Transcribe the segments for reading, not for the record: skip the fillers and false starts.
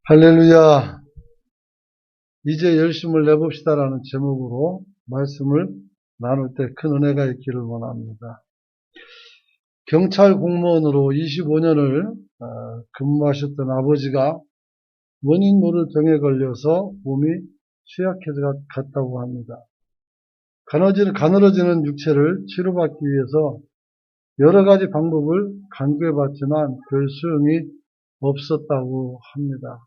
할렐루야. 이제 열심을 내봅시다라는 제목으로 말씀을 나눌 때 큰 은혜가 있기를 원합니다. 경찰 공무원으로 25년을 근무하셨던 아버지가 원인 모를 병에 걸려서 몸이 쇠약해져 갔다고 합니다. 가늘어지는 육체를 치료받기 위해서 여러 가지 방법을 강구해봤지만 별 소용이 없었다고 합니다.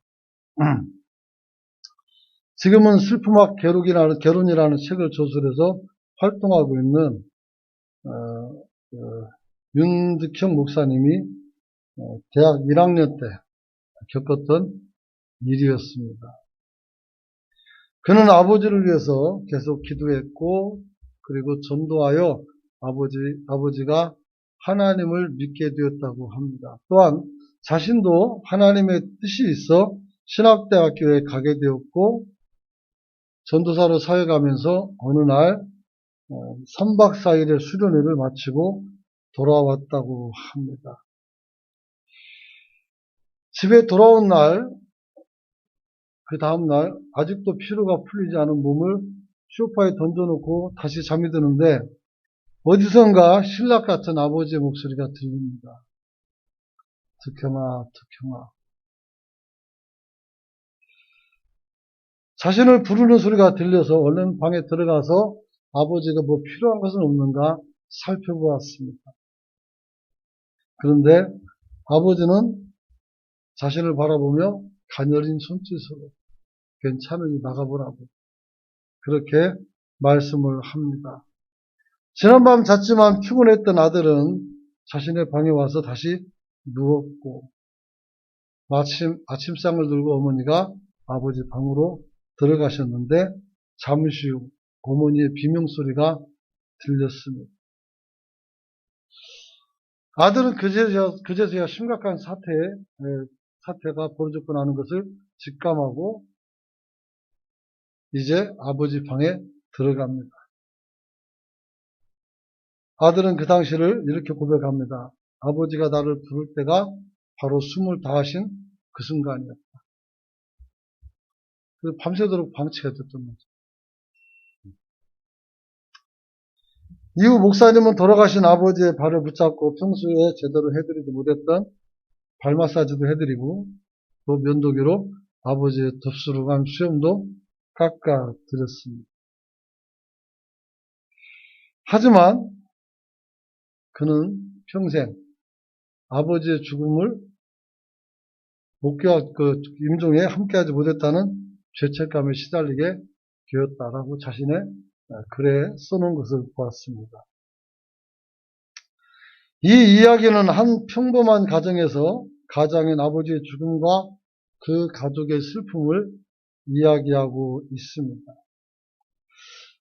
지금은 슬픔학 결혼이라는 책을 저술해서 활동하고 있는 윤득형 목사님이 대학 1학년 때 겪었던 일이었습니다. 그는 아버지를 위해서 계속 기도했고, 그리고 전도하여 아버지가 하나님을 믿게 되었다고 합니다. 또한 자신도 하나님의 뜻이 있어 신학대학교에 가게 되었고, 전도사로 사역하면서 어느 날 3박 4일의 수련회를 마치고 돌아왔다고 합니다. 집에 돌아온 날, 그 다음날 아직도 피로가 풀리지 않은 몸을 소파에 던져놓고 다시 잠이 드는데 어디선가 신락 같은 아버지의 목소리가 들립니다. 득형아, 득형아. 자신을 부르는 소리가 들려서 얼른 방에 들어가서 아버지가 뭐 필요한 것은 없는가 살펴보았습니다. 그런데 아버지는 자신을 바라보며 가녀린 손짓으로 괜찮으니 나가보라고 그렇게 말씀을 합니다. 지난밤 잤지만 피곤했던 아들은 자신의 방에 와서 다시 누웠고 마침 아침상을 들고 어머니가 아버지 방으로 들어가셨는데 잠시 후 어머니의 비명소리가 들렸습니다. 아들은 그제서야 심각한 사태가 벌어졌고 나는 것을 직감하고 이제 아버지 방에 들어갑니다. 아들은 그 당시를 이렇게 고백합니다. 아버지가 나를 부를 때가 바로 숨을 다하신 그 순간이었다. 밤새도록 방치가 됐던 거죠. 이후 목사님은 돌아가신 아버지의 발을 붙잡고 평소에 제대로 해드리지 못했던 발 마사지도 해드리고 또 면도기로 아버지의 덥수룩한 수염도 깎아드렸습니다. 하지만 그는 평생 아버지의 죽음을 임종에 함께하지 못했다는 죄책감에 시달리게 되었다라고 자신의 글에 써놓은 것을 보았습니다. 이 이야기는 한 평범한 가정에서 가장인 아버지의 죽음과 그 가족의 슬픔을 이야기하고 있습니다.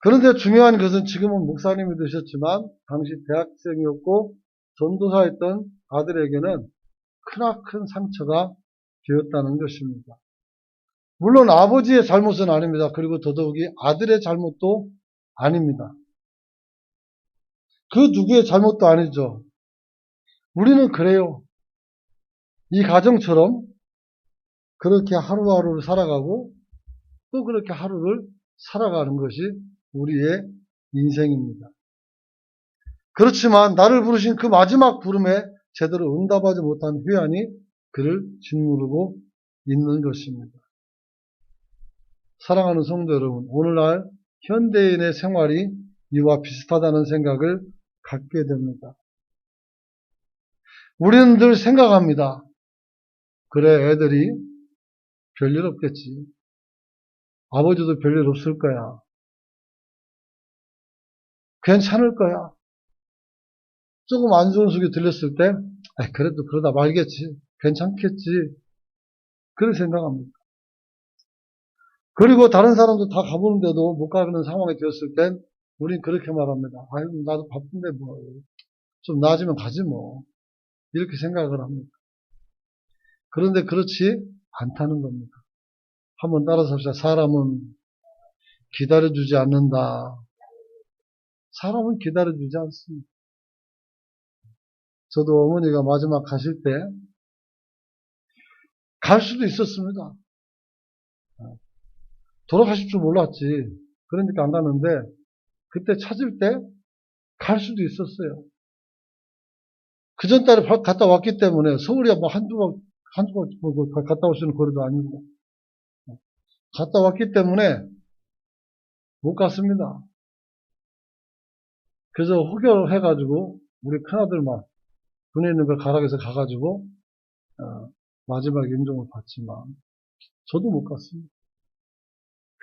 그런데 중요한 것은 지금은 목사님이 되셨지만 당시 대학생이었고 전도사였던 아들에게는 크나큰 상처가 되었다는 것입니다. 물론 아버지의 잘못은 아닙니다. 그리고 더더욱이 아들의 잘못도 아닙니다. 그 누구의 잘못도 아니죠. 우리는 그래요. 이 가정처럼 그렇게 하루하루를 살아가고 또 그렇게 하루를 살아가는 것이 우리의 인생입니다. 그렇지만 나를 부르신 그 마지막 부름에 제대로 응답하지 못한 회한이 그를 짓누르고 있는 것입니다. 사랑하는 성도 여러분, 오늘날 현대인의 생활이 이와 비슷하다는 생각을 갖게 됩니다. 우리는 늘 생각합니다. 그래, 애들이 별일 없겠지. 아버지도 별일 없을 거야. 괜찮을 거야. 조금 안 좋은 소리 들렸을 때, 그래도 그러다 말겠지. 괜찮겠지. 그렇게 생각합니다. 그리고 다른 사람도 다 가보는데도 못 가는 상황이 되었을 땐 우린 그렇게 말합니다. 아유, 나도 바쁜데 뭐. 좀 나아지면 가지 뭐. 이렇게 생각을 합니다. 그런데 그렇지 않다는 겁니다. 한번 따라서 합시다. 사람은 기다려주지 않는다. 사람은 기다려주지 않습니다. 저도 어머니가 마지막 가실 때 갈 수도 있었습니다. 돌아가실 줄 몰랐지. 그러니까 안 갔는데, 그때 찾을 때 갈 수도 있었어요. 그 전달에 갔다 왔기 때문에 서울이야 뭐 한두 번 갔다 올 수 있는 거리도 아니고. 갔다 왔기 때문에 못 갔습니다. 그래서 호결을 해가지고 우리 큰아들만 군에 있는 걸 가락에서 가가지고 마지막 임종을 받지만 저도 못 갔습니다.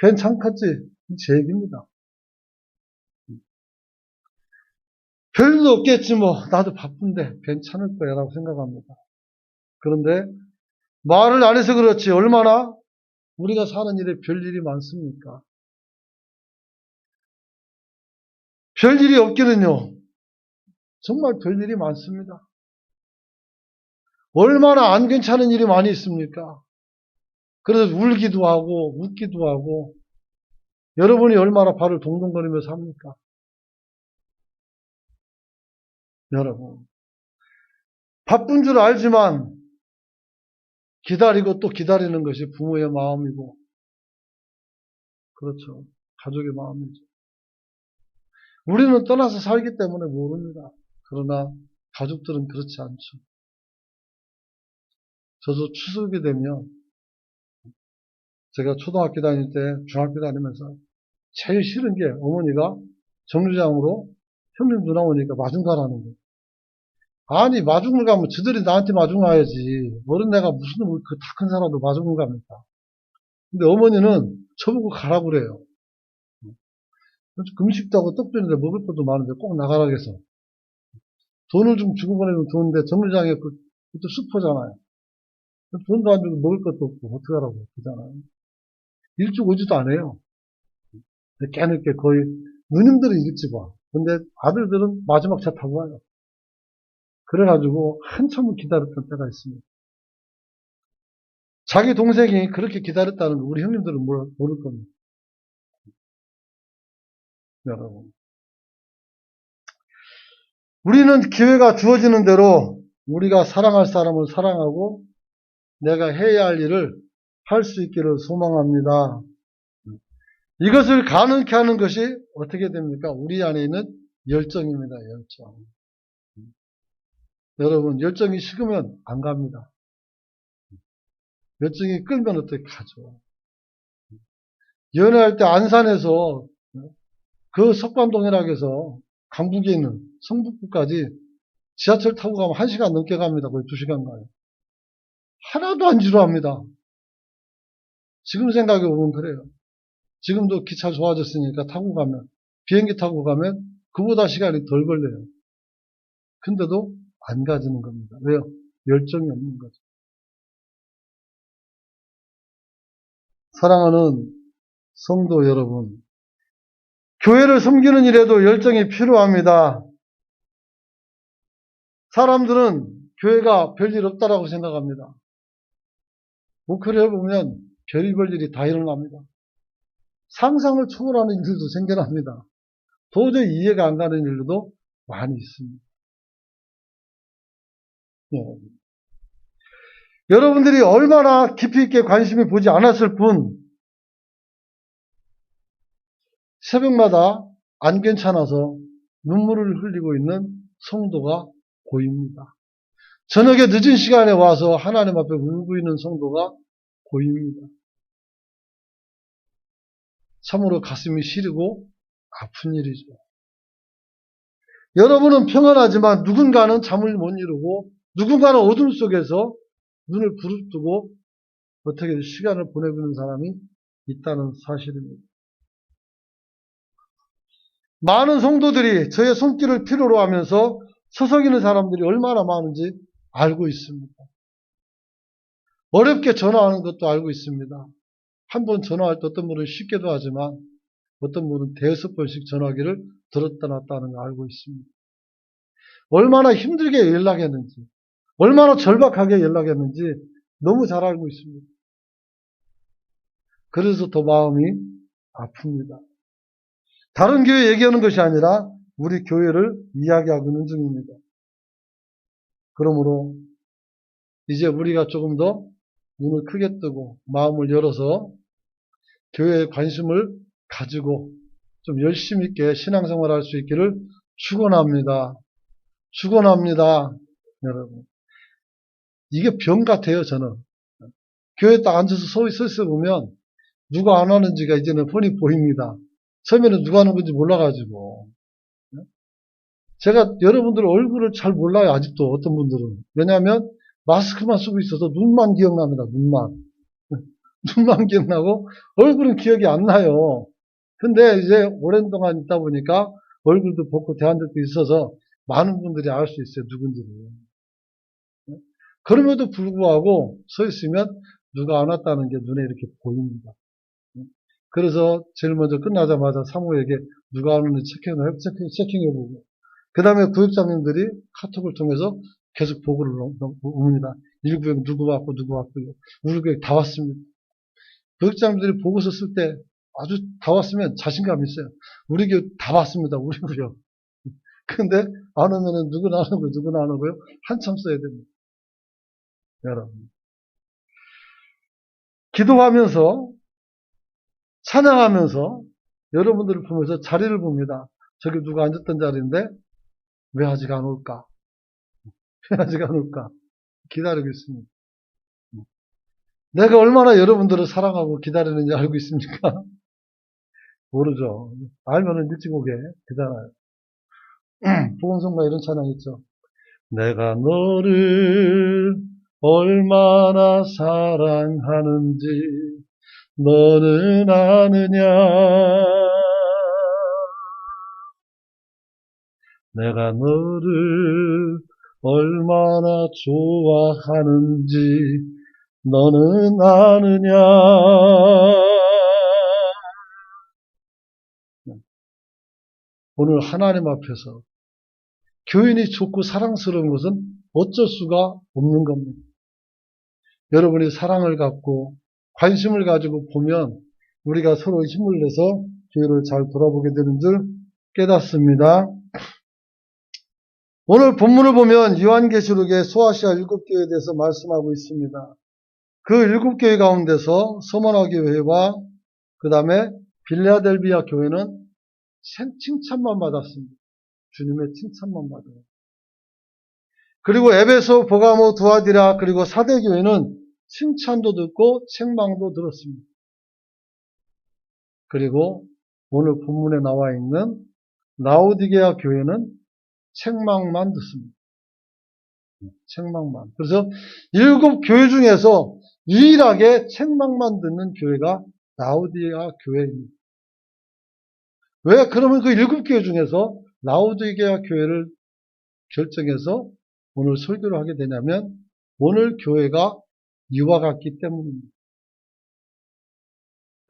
괜찮겠지? 제 얘기입니다. 별일도 없겠지 뭐 나도 바쁜데 괜찮을 거야 라고 생각합니다. 그런데 말을 안 해서 그렇지 얼마나 우리가 사는 일에 별일이 많습니까? 별일이 없기는요 정말 별일이 많습니다. 얼마나 안 괜찮은 일이 많이 있습니까? 그래서 울기도 하고 웃기도 하고 여러분이 얼마나 발을 동동거리며 삽니까? 여러분 바쁜 줄 알지만 기다리고 또 기다리는 것이 부모의 마음이고 그렇죠. 가족의 마음이죠. 우리는 떠나서 살기 때문에 모릅니다. 그러나 가족들은 그렇지 않죠. 저도 추석이 되면 제가 초등학교 다닐 때 중학교 다니면서 제일 싫은 게 어머니가 정류장으로 형님 누나 오니까 마중 가라는 거예요. 아니 마중을 가면 저들이 나한테 마중 가야지. 어른 내가 무슨 그 다 큰 사람도 마중을 갑니까? 근데 어머니는 저보고 가라고 그래요. 금식도 하고 떡도 있는데 먹을 것도 많은데 꼭 나가라 해서 돈을 좀 주고 보내면 좋은데 정류장에 그것도 슈퍼잖아요. 돈도 안 주고 먹을 것도 없고 어떡하라고 그러잖아요. 일찍 오지도 안 해요. 깨늦게 거의 누님들은 일찍 와. 근데 아들들은 마지막 차 타고 와요. 그래가지고 한참을 기다렸던 때가 있습니다. 자기 동생이 그렇게 기다렸다는 거 우리 형님들은 모를 겁니다. 여러분. 우리는 기회가 주어지는 대로 우리가 사랑할 사람을 사랑하고 내가 해야 할 일을 할 수 있기를 소망합니다. 이것을 가능케 하는 것이 어떻게 됩니까? 우리 안에 있는 열정입니다. 열정. 여러분 열정이 식으면 안 갑니다. 열정이 끌면 어떻게 가죠? 연애할 때 안산에서 그 석관동이라고 해서 강북에 있는 성북구까지 지하철 타고 가면 1시간 넘게 갑니다. 거의 2시간 가요. 하나도 안 지루합니다. 지금 생각해 보면 그래요. 지금도 기차 좋아졌으니까 타고 가면 비행기 타고 가면 그보다 시간이 덜 걸려요. 근데도 안 가지는 겁니다. 왜요? 열정이 없는 거죠. 사랑하는 성도 여러분, 교회를 섬기는 일에도 열정이 필요합니다. 사람들은 교회가 별일 없다라고 생각합니다. 목회를 해보면 별의별 일이 다 일어납니다. 상상을 초월하는 일들도 생겨납니다. 도저히 이해가 안 가는 일도 많이 있습니다. 네. 여러분들이 얼마나 깊이 있게 관심이 보지 않았을 뿐 새벽마다 안 괜찮아서 눈물을 흘리고 있는 성도가 보입니다. 저녁에 늦은 시간에 와서 하나님 앞에 울고 있는 성도가 보입니다. 참으로 가슴이 시리고 아픈 일이죠. 여러분은 평안하지만 누군가는 잠을 못 이루고 누군가는 어둠 속에서 눈을 부릅뜨고 어떻게 시간을 보내고 있는 사람이 있다는 사실입니다. 많은 성도들이 저의 손길을 필요로 하면서 서성이는 사람들이 얼마나 많은지 알고 있습니다. 어렵게 전화하는 것도 알고 있습니다. 한 번 전화할 때 어떤 분은 쉽게도 하지만 어떤 분은 대여섯 번씩 전화기를 들었다 놨다 하는 거 알고 있습니다. 얼마나 힘들게 연락했는지, 얼마나 절박하게 연락했는지 너무 잘 알고 있습니다. 그래서 더 마음이 아픕니다. 다른 교회 얘기하는 것이 아니라 우리 교회를 이야기하고 있는 중입니다. 그러므로 이제 우리가 조금 더 눈을 크게 뜨고 마음을 열어서 교회에 관심을 가지고 좀 열심 있게 신앙생활 할 수 있기를 축원합니다. 축원합니다. 여러분. 이게 병 같아요, 저는. 교회에 딱 앉아서 서 있어 보면 누가 안 하는지가 이제는 뻔히 보입니다. 처음에는 누가 하는 건지 몰라가지고. 제가 여러분들 얼굴을 잘 몰라요, 아직도 어떤 분들은. 왜냐하면 마스크만 쓰고 있어서 눈만 기억납니다, 눈만. 눈만 기억나고 얼굴은 기억이 안 나요. 근데 이제 오랜 동안 있다 보니까 얼굴도 벗고 대한 적도 있어서 많은 분들이 알 수 있어요, 누군지를. 그럼에도 불구하고 서 있으면 누가 안 왔다는 게 눈에 이렇게 보입니다. 그래서 제일 먼저 끝나자마자 사모에게 누가 안 오는지 체킹해보고, 그 다음에 구역장님들이 카톡을 통해서 계속 보고를 옵니다. 1구역 누구 왔고 누구 왔고요. 우리 구역 다 왔습니다. 구역장님들이 보고서 쓸 때 아주 다 왔으면 자신감 있어요. 우리 교육 다 왔습니다. 우리 구역. 근데 안 오면은 누구나 안 오고 누구나 안 오고요. 한참 써야 됩니다. 여러분. 기도하면서 찬양하면서 여러분들을 보면서 자리를 봅니다. 저기 누가 앉았던 자리인데 왜 아직 안 올까? 왜 아직 안 올까? 기다리고 있습니다. 내가 얼마나 여러분들을 사랑하고 기다리는지 알고 있습니까? 모르죠. 알면은 일찍 오게 되잖아요. 복음성가 이런 찬양 있죠. 내가 너를 얼마나 사랑하는지 너는 아느냐. 내가 너를 얼마나 좋아하는지 너는 아느냐. 오늘 하나님 앞에서 교인이 좋고 사랑스러운 것은 어쩔 수가 없는 겁니다. 여러분이 사랑을 갖고 관심을 가지고 보면 우리가 서로 힘을 내서 교회를 잘 돌아보게 되는 줄 깨닫습니다. 오늘 본문을 보면 요한계시록의 소아시아 7교회에 대해서 말씀하고 있습니다. 그 7교회 가운데서 서머나 교회와 그 다음에 빌레아델비아 교회는 칭찬만 받았습니다. 주님의 칭찬만 받아요. 그리고 에베소, 보가모, 두아디라 그리고 사대교회는 칭찬도 듣고 책망도 들었습니다. 그리고 오늘 본문에 나와 있는 라오디게아 교회는 책망만 듣습니다. 책망만. 그래서 7교회 중에서 유일하게 책망만 듣는 교회가 라오디게아 교회입니다. 왜? 그러면 그 7교회 중에서 라오디게아 교회를 결정해서 오늘 설교를 하게 되냐면 오늘 교회가 이와 같기 때문입니다.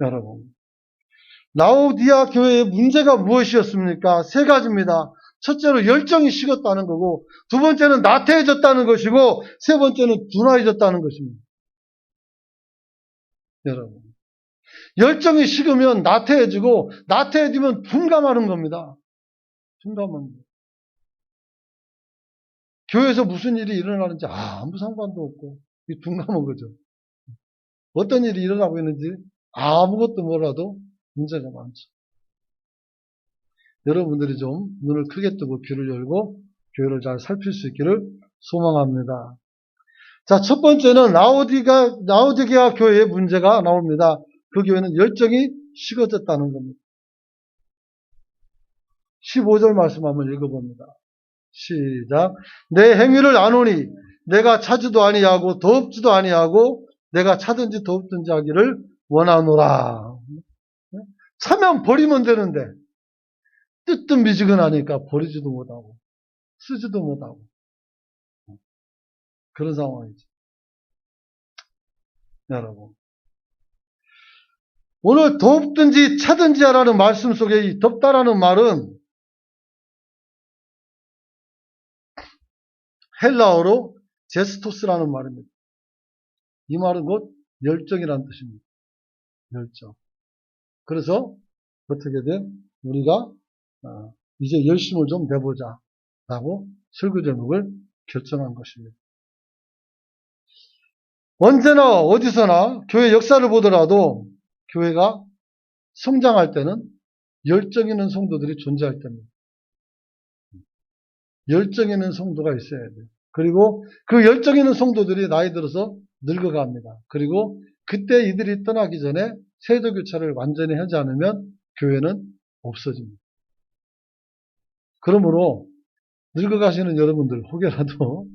여러분, 라오디아 교회의 문제가 무엇이었습니까? 3가지입니다. 첫째로 열정이 식었다는 거고, 두 번째는 나태해졌다는 것이고, 세 번째는 둔화해졌다는 것입니다. 여러분, 열정이 식으면 나태해지고, 나태해지면 둔감하는 겁니다. 둔감한 거. 교회에서 무슨 일이 일어나는지 아무 상관도 없고, 이 둔감한 거죠. 어떤 일이 일어나고 있는지 아무것도 몰라도 문제가 많죠. 여러분들이 좀 눈을 크게 뜨고 귀를 열고 교회를 잘 살필 수 있기를 소망합니다. 자, 첫 번째는 라오디게아 교회의 문제가 나옵니다. 그 교회는 열정이 식어졌다는 겁니다. 15절 말씀 한번 읽어봅니다. 시작. 내 행위를 아노니 내가 차지도 아니하고 더럽지도 아니하고 내가 차든지 더럽든지 하기를 원하노라. 차면 버리면 되는데 뜨뜻미지근하니까 버리지도 못하고 쓰지도 못하고 그런 상황이죠. 여러분, 오늘 덥든지 차든지 하라는 말씀 속에 이 덥다라는 말은 헬라어로 제스토스라는 말입니다. 이 말은 곧 열정이라는 뜻입니다. 열정. 그래서 어떻게 돼? 우리가 이제 열심을 좀 내보자 라고 설교 제목을 결정한 것입니다. 언제나 어디서나 교회 역사를 보더라도 교회가 성장할 때는 열정 있는 성도들이 존재할 때입니다. 열정 있는 성도가 있어야 돼요. 그리고 그 열정 있는 성도들이 나이 들어서 늙어갑니다. 그리고 그때 이들이 떠나기 전에 세대 교체를 완전히 하지 않으면 교회는 없어집니다. 그러므로 늙어가시는 여러분들 혹여라도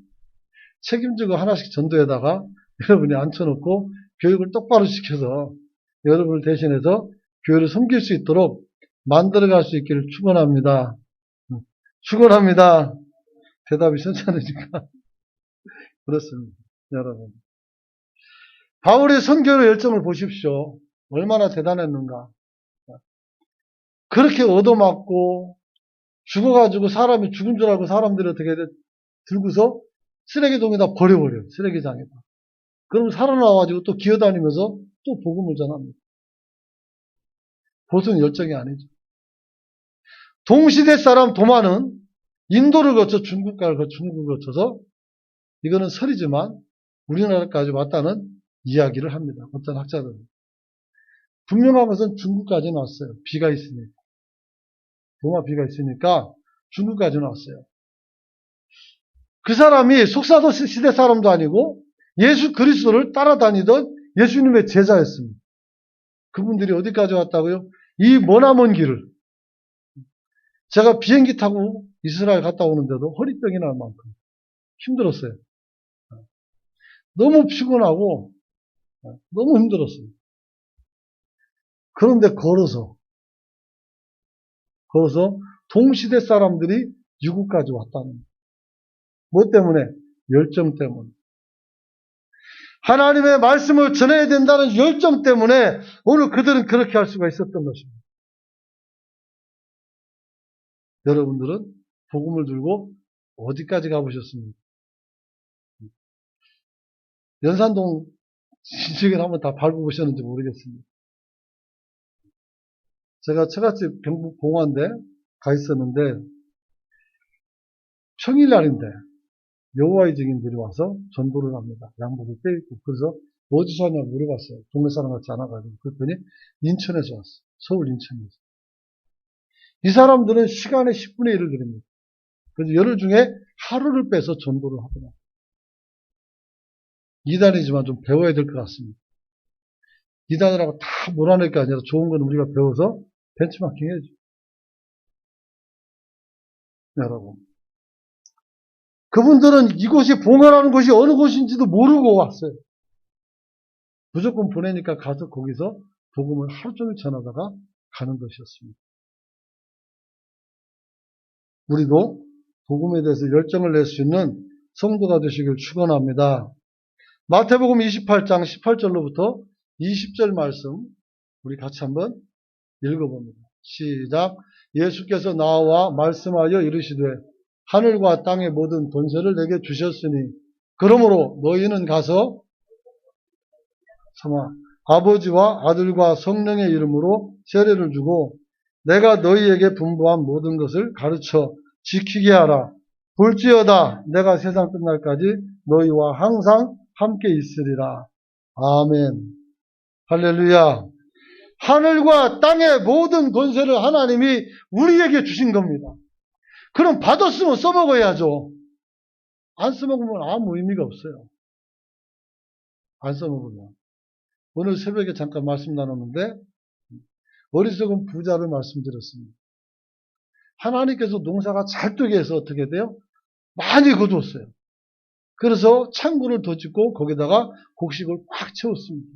책임지고 하나씩 전도에다가 여러분이 앉혀놓고 교육을 똑바로 시켜서 여러분을 대신해서 교회를 섬길 수 있도록 만들어갈 수 있기를 축원합니다. 축원합니다. 대답이 괜찮으니까 그렇습니다. 여러분, 바울의 선교의 열정을 보십시오. 얼마나 대단했는가. 그렇게 얻어맞고 죽어가지고 사람이 죽은 줄 알고 사람들이 어떻게 들고서 쓰레기통에다 버려버려요. 쓰레기장에다. 그럼 살아나와가지고 또 기어다니면서 또 복음을 전합니다. 보통 열정이 아니죠. 동시대 사람 도마는 인도를 거쳐 중국을 거쳐서 이거는 설이지만 우리나라까지 왔다는 이야기를 합니다. 어떤 학자들은. 분명한 것은 중국까지는 왔어요. 비가 있으니까. 도마 비가 있으니까 중국까지는 왔어요. 그 사람이 속사도 시대 사람도 아니고 예수 그리스도를 따라다니던 예수님의 제자였습니다. 그분들이 어디까지 왔다고요? 이 머나먼 길을. 제가 비행기 타고 이스라엘 갔다 오는데도 허리병이 날 만큼 힘들었어요. 너무 피곤하고 너무 힘들었어요. 그런데 걸어서 동시대 사람들이 유구까지 왔다는 거예요. 뭐 때문에? 열정 때문에. 하나님의 말씀을 전해야 된다는 열정 때문에 오늘 그들은 그렇게 할 수가 있었던 것입니다. 여러분들은 복음을 들고 어디까지 가보셨습니까? 연산동 지역에 한번 다 밟아보셨는지 모르겠습니다. 제가 처갓집 경북 봉화인데 가 있었는데 평일날인데 여호와의 증인들이 와서 전도를 합니다. 양복을 떼입고. 그래서 어디서 하냐고 물어봤어요. 동네 사람 같지 않아가지고. 그랬더니 인천에서 왔어요. 서울 인천에서. 이 사람들은 시간의 10분의 1을 드립니다. 그래서 열흘 중에 하루를 빼서 전도를 하더라고요. 이단이지만 좀 배워야 될 것 같습니다. 이단이라고 다 몰아낼 게 아니라 좋은 건 우리가 배워서 벤치마킹 해야죠. 여러분. 그분들은 이곳이 봉헌하는 곳이 어느 곳인지도 모르고 왔어요. 무조건 보내니까 가서 거기서 복음을 하루 종일 전하다가 가는 것이었습니다. 우리도 복음에 대해서 열정을 낼 수 있는 성도가 되시길 축원합니다. 마태복음 28장 18절로부터 20절 말씀 우리 같이 한번 읽어봅니다. 시작. 예수께서 나와 말씀하여 이르시되 하늘과 땅의 모든 권세를 내게 주셨으니 그러므로 너희는 가서 아버지와 아들과 성령의 이름으로 세례를 주고 내가 너희에게 분부한 모든 것을 가르쳐 지키게 하라. 볼지어다 내가 세상 끝날까지 너희와 항상 함께 있으리라. 아멘. 할렐루야. 하늘과 땅의 모든 권세를 하나님이 우리에게 주신 겁니다. 그럼 받았으면 써먹어야죠. 안 써먹으면 아무 의미가 없어요. 안 써먹으면. 오늘 새벽에 잠깐 말씀 나눴는데 어리석은 부자를 말씀드렸습니다. 하나님께서 농사가 잘 되게 해서 어떻게 돼요? 많이 거두었어요. 그래서 창고를 더 짓고 거기다가 곡식을 꽉 채웠습니다.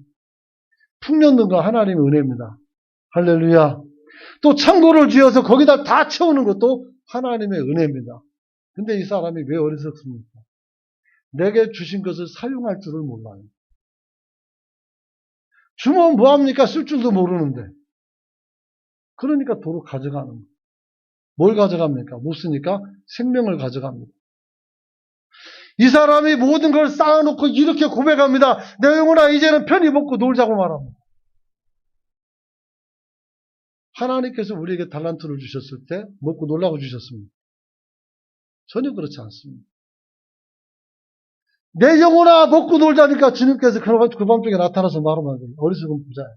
풍년등과 하나님의 은혜입니다. 할렐루야. 또 창고를 지어서 거기다 다 채우는 것도 하나님의 은혜입니다. 근데 이 사람이 왜 어리석습니까? 내게 주신 것을 사용할 줄을 몰라요. 주면 뭐합니까? 쓸 줄도 모르는데. 그러니까 도로 가져가는 거예요. 뭘 가져갑니까? 못 쓰니까 생명을 가져갑니다. 이 사람이 모든 걸 쌓아놓고 이렇게 고백합니다. 내 영혼아 이제는 편히 먹고 놀자고 말합니다. 하나님께서 우리에게 달란트를 주셨을 때 먹고 놀라고 주셨습니다. 전혀 그렇지 않습니다. 내 영혼아 먹고 놀자니까 주님께서 그 밤중에 나타나서 말하면 돼요. 어리석은 부자예요.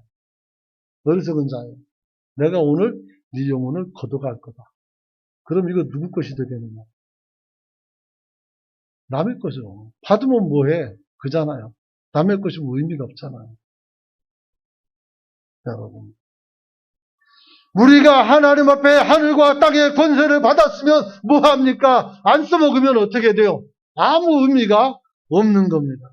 어리석은 자예요. 내가 오늘 네 영혼을 거둬갈 거다. 그럼 이거 누구 것이 되겠느냐? 남의 거죠. 받으면 뭐해? 그잖아요. 남의 것이 뭐 의미가 없잖아요. 여러분. 우리가 하나님 앞에 하늘과 땅의 권세를 받았으면 뭐합니까? 안 써먹으면 어떻게 돼요? 아무 의미가 없는 겁니다.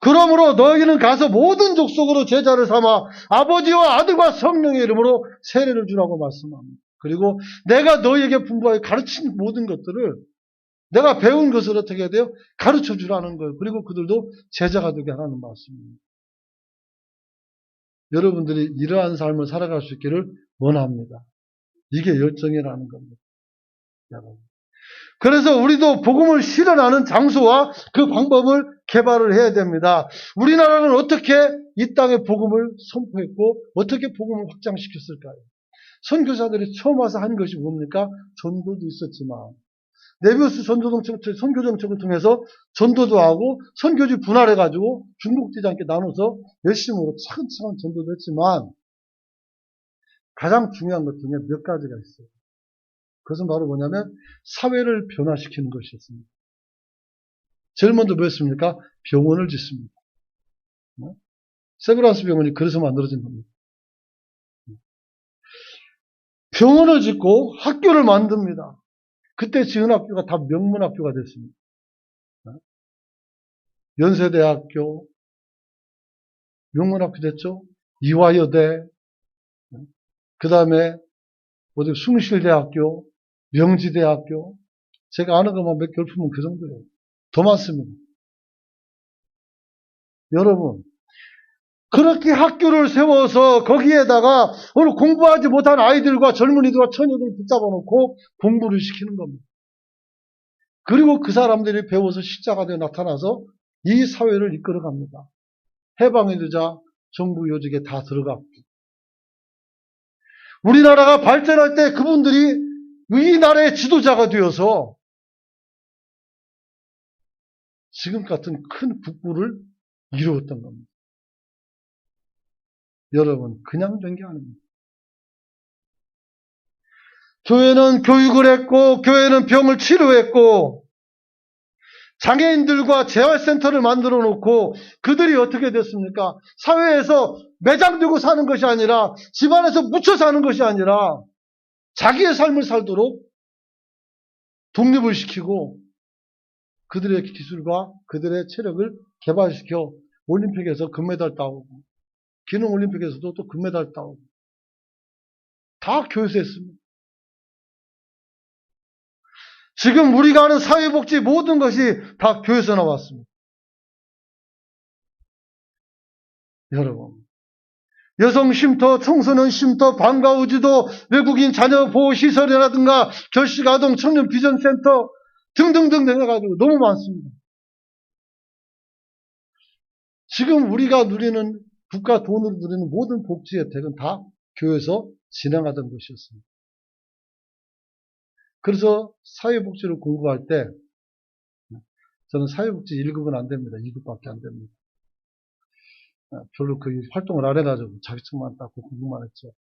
그러므로 너희는 가서 모든 족속으로 제자를 삼아 아버지와 아들과 성령의 이름으로 세례를 주라고 말씀합니다. 그리고 내가 너희에게 분부하여 가르친 모든 것들을 내가 배운 것을 어떻게 해야 돼요? 가르쳐 주라는 거예요. 그리고 그들도 제자가 되게 하라는 말씀입니다. 여러분들이 이러한 삶을 살아갈 수 있기를 원합니다. 이게 열정이라는 겁니다. 여러분. 그래서 우리도 복음을 실현하는 장소와 그 방법을 개발을 해야 됩니다. 우리나라는 어떻게 이 땅에 복음을 선포했고 어떻게 복음을 확장시켰을까요? 선교사들이 처음 와서 한 것이 뭡니까? 전도도 있었지만 네비우스 선교 정책을 통해서 전도도 하고 선교지 분할해가지고 중복되지 않게 나눠서 열심히 차근차근 전도도 했지만 가장 중요한 것 중에 몇 가지가 있어요. 그것은 바로 뭐냐면 사회를 변화시키는 것이었습니다. 제일 먼저 뭐였습니까? 병원을 짓습니다. 세브란스 병원이 그래서 만들어진 겁니다. 병원을 짓고 학교를 만듭니다. 그때 지은 학교가 다 명문학교가 됐습니다. 연세대학교, 명문학교 됐죠? 이화여대, 그 다음에 어디 숭실대학교, 명지대학교, 제가 아는 것만 몇 개 읊으면 그 정도예요. 더 많습니다. 여러분, 그렇게 학교를 세워서 거기에다가 오늘 공부하지 못한 아이들과 젊은이들과 처녀들을 붙잡아 놓고 공부를 시키는 겁니다. 그리고 그 사람들이 배워서 십자가 되어 나타나서 이 사회를 이끌어갑니다. 해방이 되자 정부 요직에 다 들어갔고 우리나라가 발전할 때 그분들이 이 나라의 지도자가 되어서 지금 같은 큰 국부를 이루었던 겁니다. 여러분, 그냥 된 게 아닙니다. 교회는 교육을 했고, 교회는 병을 치료했고, 장애인들과 재활센터를 만들어 놓고, 그들이 어떻게 됐습니까? 사회에서 매장되고 사는 것이 아니라, 집안에서 묻혀 사는 것이 아니라, 자기의 삶을 살도록 독립을 시키고, 그들의 기술과 그들의 체력을 개발시켜 올림픽에서 금메달 따오고, 기능 올림픽에서도 또 금메달 따오고, 다 교회에서 했습니다. 지금 우리가 하는 사회복지 모든 것이 다 교회에서 나왔습니다. 여러분, 여성 쉼터, 청소년 쉼터, 방과후지도, 외국인 자녀 보호시설이라든가 결식아동 청년 비전센터 등등등 해가지고 너무 많습니다. 지금 우리가 누리는 국가 돈으로 누리는 모든 복지 혜택은 다 교회에서 진행하던 것이었습니다. 그래서 사회복지를 공부할 때 저는 사회복지 1급은 안 됩니다. 2급밖에 안 됩니다. 별로 그 활동을 안 해가지고 자격증만 따고 공부만 했죠.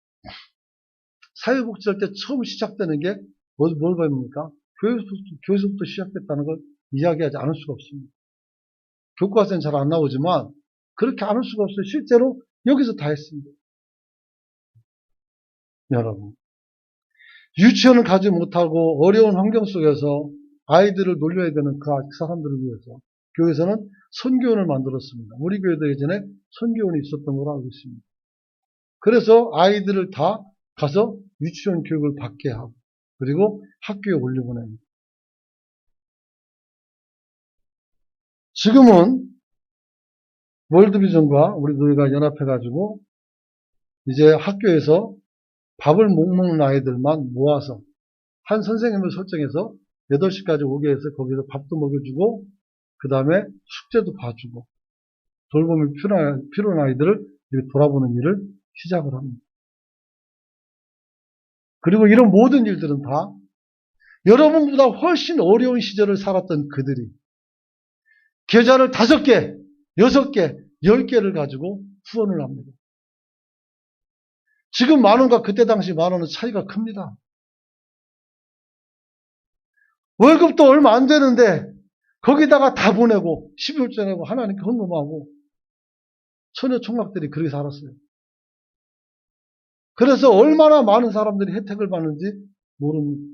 사회복지 할 때 처음 시작되는 게 뭘 배웁니까? 교회에서부터 시작됐다는 걸 이야기하지 않을 수가 없습니다. 교과서는 잘 안 나오지만 그렇게 않을 수가 없어요. 실제로 여기서 다 했습니다. 여러분, 유치원을 가지 못하고 어려운 환경 속에서 아이들을 놀려야 되는 그 사람들을 위해서 교회에서는 선교원을 만들었습니다. 우리 교회도 예전에 선교원이 있었던 걸로 알고 있습니다. 그래서 아이들을 다 가서 유치원 교육을 받게 하고 그리고 학교에 올려보냅니다. 지금은 월드비전과 우리 교회가 연합해가지고 이제 학교에서 밥을 못 먹는 아이들만 모아서 한 선생님을 설정해서 8시까지 오게 해서 거기서 밥도 먹여주고 그 다음에 숙제도 봐주고 돌봄이 필요한 아이들을 돌아보는 일을 시작을 합니다. 그리고 이런 모든 일들은 다 여러분보다 훨씬 어려운 시절을 살았던 그들이 계좌를 5개, 6개, 10개를 가지고 후원을 합니다. 지금 10,000원과 그때 당시 10,000원은 차이가 큽니다. 월급도 얼마 안 되는데 거기다가 다 보내고 12월째 내고 하나님께 헌금하고 처녀 총각들이 그렇게 살았어요. 그래서 얼마나 많은 사람들이 혜택을 받는지 모릅니다.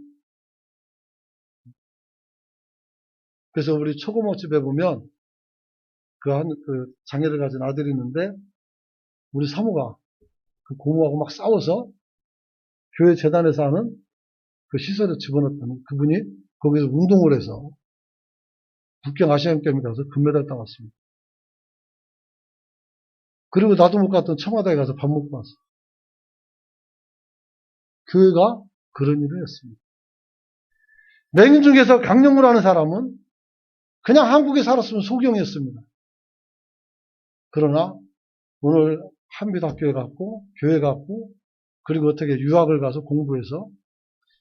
그래서 우리 초고모집에 보면 그 장애를 가진 아들이 있는데 우리 사모가 그 고모하고 막 싸워서 교회 재단에서 하는 그 시설에 집어넣었더니 그분이 거기서 운동을 해서 북경 아시안게임에 가서 금메달 따왔습니다. 그리고 나도 못 갔던 청와대에 가서 밥 먹고 왔어. 교회가 그런 일을 했습니다. 맹인 중에서 강령물 하는 사람은 그냥 한국에 살았으면 소경이었습니다. 그러나 오늘 한빛학교에 갔고 교회 갔고 그리고 어떻게 유학을 가서 공부해서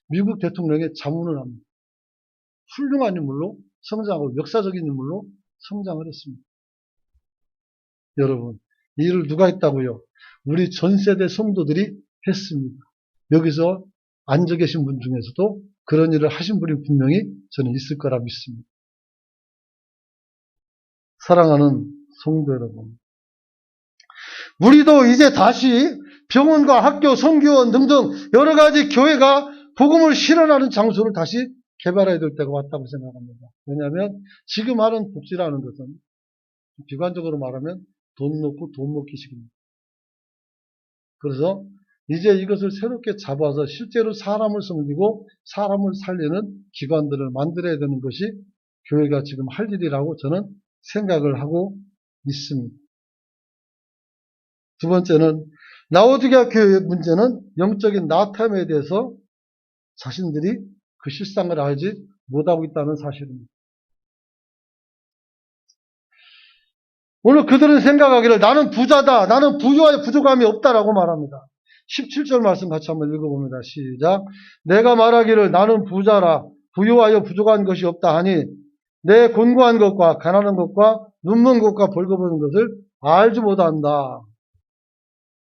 미국 대통령의 자문을 합니다. 훌륭한 인물로 성장하고 역사적인 인물로 성장을 했습니다. 여러분, 이 일을 누가 했다고요? 우리 전 세대 성도들이 했습니다. 여기서 앉아 계신 분 중에서도 그런 일을 하신 분이 분명히 저는 있을 거라 믿습니다. 사랑하는 성도 여러분, 우리도 이제 다시 병원과 학교, 선교원 등등 여러 가지 교회가 복음을 실현하는 장소를 다시 개발해야 될 때가 왔다고 생각합니다. 왜냐하면 지금 하는 복지라는 것은 비관적으로 말하면 돈 놓고 돈 먹기식입니다. 그래서 이제 이것을 새롭게 잡아서 실제로 사람을 섬기고 사람을 살리는 기관들을 만들어야 되는 것이 교회가 지금 할 일이라고 저는 생각을 하고 있습니다. 두 번째는 라오디게아 교회의 문제는 영적인 나탐에 대해서 자신들이 그 실상을 알지 못하고 있다는 사실입니다. 오늘 그들은 생각하기를 나는 부자다, 나는 부유하여 부족함이 없다라고 말합니다. 17절 말씀 같이 한번 읽어봅니다. 시작. 내가 말하기를 나는 부자라 부유하여 부족한 것이 없다 하니 내 곤고한 것과 가난한 것과 눈먼 것과 벌거벗은 것을 알지 못한다.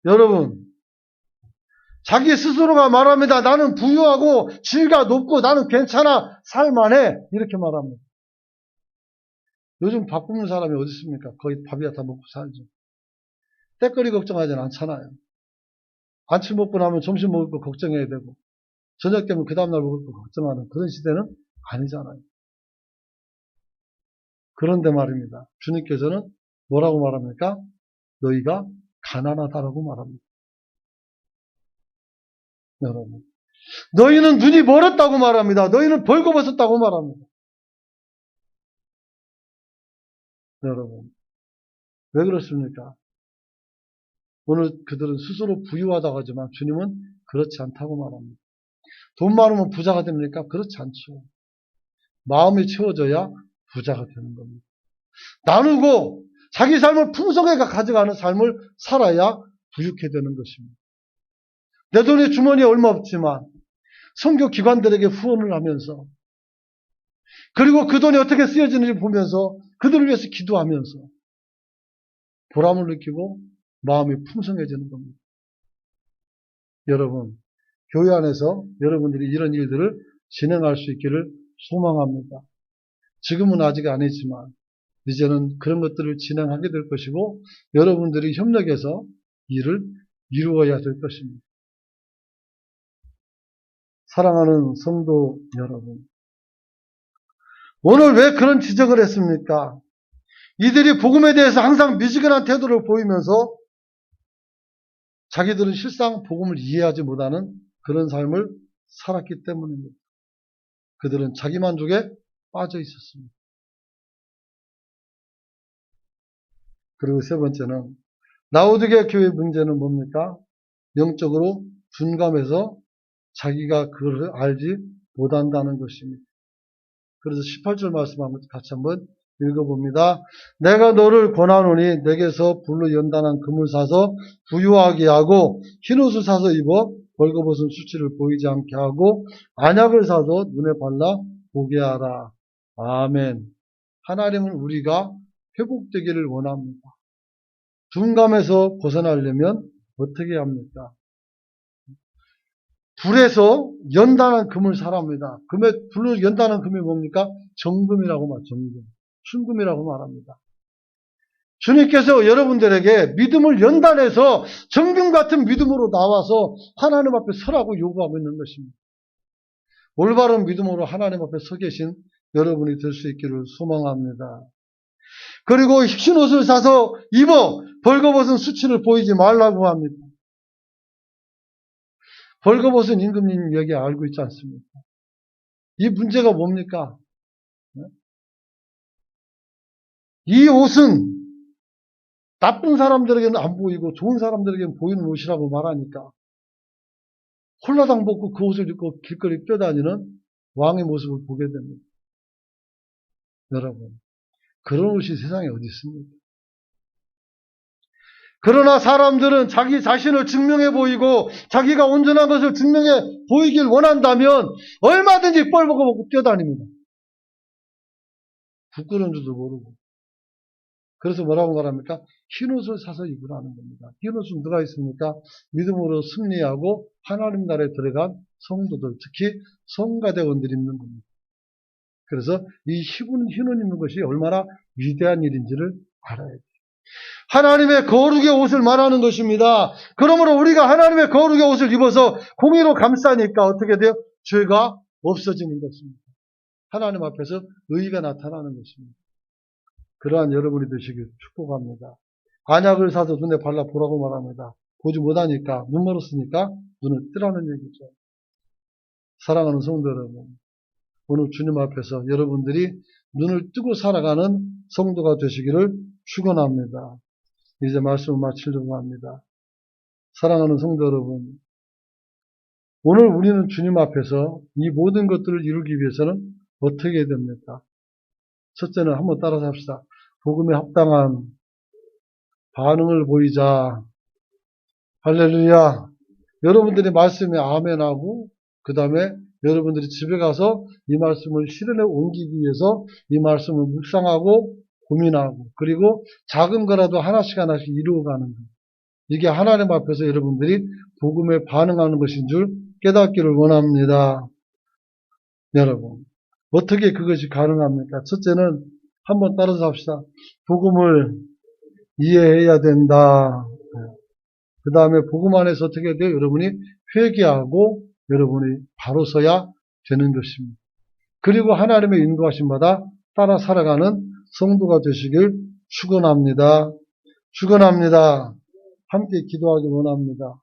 여러분, 자기 스스로가 말합니다. 나는 부유하고 지위가 높고 나는 괜찮아 살만해 이렇게 말합니다. 요즘 밥 굶는 사람이 어디 있습니까? 거의 밥이야 다 먹고 살죠. 때거리 걱정하지는 않잖아요. 아침 먹고 나면 점심 먹을 거 걱정해야 되고 저녁 되면 그 다음날 먹을 거 걱정하는 그런 시대는 아니잖아요. 그런데 말입니다. 주님께서는 뭐라고 말합니까? 너희가 가난하다라고 말합니다. 여러분, 너희는 눈이 멀었다고 말합니다. 너희는 벌거벗었다고 말합니다. 여러분, 왜 그렇습니까? 오늘 그들은 스스로 부유하다고 하지만 주님은 그렇지 않다고 말합니다. 돈 많으면 부자가 됩니까? 그렇지 않죠. 마음이 채워져야 부자가 되는 겁니다. 나누고 자기 삶을 풍성하게 가져가는 삶을 살아야 부유케 되는 것입니다. 내 돈이 주머니에 얼마 없지만 선교 기관들에게 후원을 하면서 그리고 그 돈이 어떻게 쓰여지는지 보면서 그들을 위해서 기도하면서 보람을 느끼고 마음이 풍성해지는 겁니다. 여러분, 교회 안에서 여러분들이 이런 일들을 진행할 수 있기를 소망합니다. 지금은 아직 아니지만 이제는 그런 것들을 진행하게 될 것이고 여러분들이 협력해서 일을 이루어야 될 것입니다. 사랑하는 성도 여러분, 오늘 왜 그런 지적을 했습니까? 이들이 복음에 대해서 항상 미지근한 태도를 보이면서 자기들은 실상 복음을 이해하지 못하는 그런 삶을 살았기 때문입니다. 그들은 자기만족에 빠져 있었습니다. 그리고 세 번째는 라오디게아 교회의 문제는 뭡니까? 영적으로 둔감해서 자기가 그걸 알지 못한다는 것입니다. 그래서 18절 말씀 한번 같이 한번 읽어봅니다. 내가 너를 권하노니 내게서 불로 연단한 금을 사서 부유하게 하고 흰옷을 사서 입어 벌거벗은 수치를 보이지 않게 하고 안약을 사서 눈에 발라 보게 하라. 아멘. 하나님은 우리가 회복되기를 원합니다. 둔감에서 벗어나려면 어떻게 합니까? 불에서 연단한 금을 사랍니다. 불로 연단한 금이 뭡니까? 정금이라고 말합니다. 정금. 순금이라고 말합니다. 주님께서 여러분들에게 믿음을 연단해서 정금 같은 믿음으로 나와서 하나님 앞에 서라고 요구하고 있는 것입니다. 올바른 믿음으로 하나님 앞에 서 계신 여러분이 될 수 있기를 소망합니다. 그리고 흰 옷을 사서 입어 벌거벗은 수치를 보이지 말라고 합니다. 벌거벗은 임금님 여기 알고 있지 않습니까? 이 문제가 뭡니까? 이 옷은 나쁜 사람들에게는 안 보이고 좋은 사람들에게는 보이는 옷이라고 말하니까 홀라당 벗고 그 옷을 입고 길거리 뛰어다니는 왕의 모습을 보게 됩니다. 여러분, 그런 옷이 세상에 어디 있습니까? 그러나 사람들은 자기 자신을 증명해 보이고 자기가 온전한 것을 증명해 보이길 원한다면 얼마든지 뻘벗고 뛰어다닙니다. 부끄러운 줄도 모르고. 그래서 뭐라고 말합니까? 흰옷을 사서 입으라는 겁니다. 흰옷은 누가 있습니까? 믿음으로 승리하고 하나님 나라에 들어간 성도들, 특히 성가대원들이 입는 겁니다. 그래서 이 흰옷 입는 것이 얼마나 위대한 일인지를 알아야 돼요. 하나님의 거룩의 옷을 말하는 것입니다. 그러므로 우리가 하나님의 거룩의 옷을 입어서 공의로 감싸니까 어떻게 돼요? 죄가 없어지는 것입니다. 하나님 앞에서 의의가 나타나는 것입니다. 그러한 여러분이 되시길 축복합니다. 안약을 사서 눈에 발라보라고 말합니다. 보지 못하니까, 눈 멀었으니까 눈을 뜨라는 얘기죠. 사랑하는 성도 여러분, 오늘 주님 앞에서 여러분들이 눈을 뜨고 살아가는 성도가 되시기를 축원합니다. 이제 말씀을 마치려고 합니다. 사랑하는 성도 여러분, 오늘 우리는 주님 앞에서 이 모든 것들을 이루기 위해서는 어떻게 해야 됩니까? 첫째는 한번 따라서 합시다. 복음에 합당한 반응을 보이자. 할렐루야. 여러분들이 말씀에 아멘하고 그 다음에 여러분들이 집에 가서 이 말씀을 실현에 옮기기 위해서 이 말씀을 묵상하고 고민하고 그리고 작은 거라도 하나씩 이루어가는 것. 이게 하나님 앞에서 여러분들이 복음에 반응하는 것인 줄 깨닫기를 원합니다. 여러분, 어떻게 그것이 가능합니까? 첫째는 한번 따라서 합시다. 복음을 이해해야 된다. 그 다음에 복음 안에서 어떻게 돼요? 여러분이 회개하고 여러분이 바로 서야 되는 것입니다. 그리고 하나님의 인도하심마다 따라 살아가는 성도가 되시길 축원합니다. 축원합니다. 함께 기도하기 원합니다.